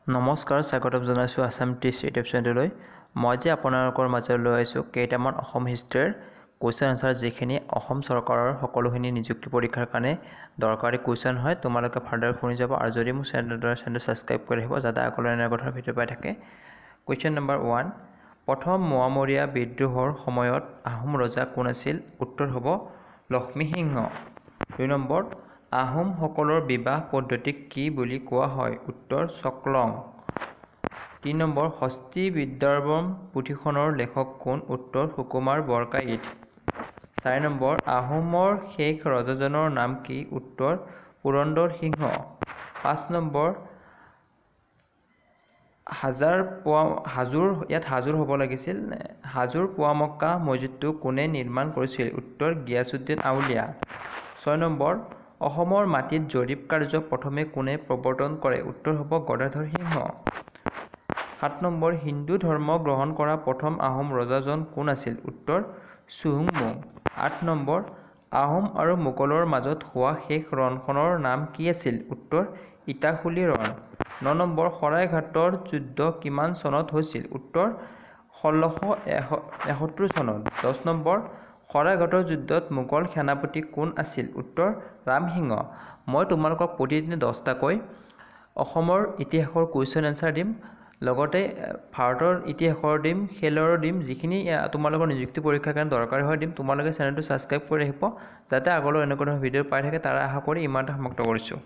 নমস্কাৰ, স্বাগতম জনাইছোঁ আছাম টিষ্ট ইউটিউব চেনেললৈ। মই যে আপোনালোকৰ মাজলৈ লৈ আহিছোঁ কেইটামান অসম হিষ্ট্ৰীৰ কুৱেশ্যন আনচাৰ, যিখিনি অসম চৰকাৰৰ সকলোখিনি নিযুক্তি পৰীক্ষাৰ কাৰণে দৰকাৰী কুৱেশ্যন হয়। তোমালোকে ফাৰ্ডাৰ শুনি যাব আৰু যদি মোৰ চেনেলটো ছাবস্ক্ৰাইব কৰি আহিব, যাতে আগলৈ এনে কথা ভিডিঅ' পাই থাকে। কুৱেশ্যন নম্বৰ 1, প্ৰথম মোৱামৰীয়া বিদ্ৰোহৰ সময়ত আহোম ৰজা কোন আছিল? উত্তৰ হ'ব লক্ষ্মীসিংহ। 2 নম্বৰ, আহোমসকলৰ বিবাহ পদ্ধতিক কি বুলি কোৱা হয়? উত্তৰ চকলং। 3 নম্বৰ, হস্তী বিদ্যাৰ্ভম পুথিখনৰ লেখক কোন? উত্তৰ সুকুমাৰ বৰকাইত। 4 নম্বৰ, আহোমৰ শেষ ৰজাজনৰ নাম কি? উত্তৰ পুৰন্দৰ সিংহ। 5 নম্বৰ, হাজোৰ হ'ব লাগিছিল। হাজোৰ পুৱামক্কা মছজিদটো কোনে নিৰ্মাণ কৰিছিল? উত্তৰ গিয়াছুদ্দিন আউলিয়া। 6 নম্বৰ, অসমৰ মাটিত জৰীপ কাৰ্য প্ৰথমে কোনে প্ৰৱৰ্তন কৰে? উত্তৰ হ'ব গদাধৰ সিংহ। 7 নম্বৰ, হিন্দু ধৰ্ম গ্ৰহণ কৰা প্ৰথম আহোম ৰজাজন কোন আছিল? উত্তৰ চুহুংমুং। 8 নম্বৰ, আহোম আৰু মোগলৰ মাজত হোৱা শেষ ৰণখনৰ নাম কি আছিল? উত্তৰ ইটাখুলি ৰণ। 9 নম্বৰ, শৰাইঘাটৰ যুদ্ধ কিমান চনত হৈছিল? উত্তৰ 1671 চনত। 10 নম্বৰ, শৰাইঘাটৰ যুদ্ধত মোগল সেনাপতি কোন আছিল? উত্তৰ ৰামসিংহ। মই তোমালোকক প্ৰতিদিনে 10টাকৈ অসমৰ ইতিহাসৰ কুৱেশ্যন এনচাৰ দিম, লগতে ভাৰতৰ ইতিহাসৰ দিম, খেলৰ দিম, যিখিনি তোমালোকৰ নিযুক্তি পৰীক্ষাৰ কাৰণে দৰকাৰী হয় দিম। তোমালোকে চেনেলটো ছাবস্ক্ৰাইব কৰি আহিব, যাতে আগলৈ এনেকুৱা ধৰণৰ ভিডিঅ' পাই থাকে। তাৰ আশা কৰি ইমানতে সমাপ্ত কৰিছোঁ।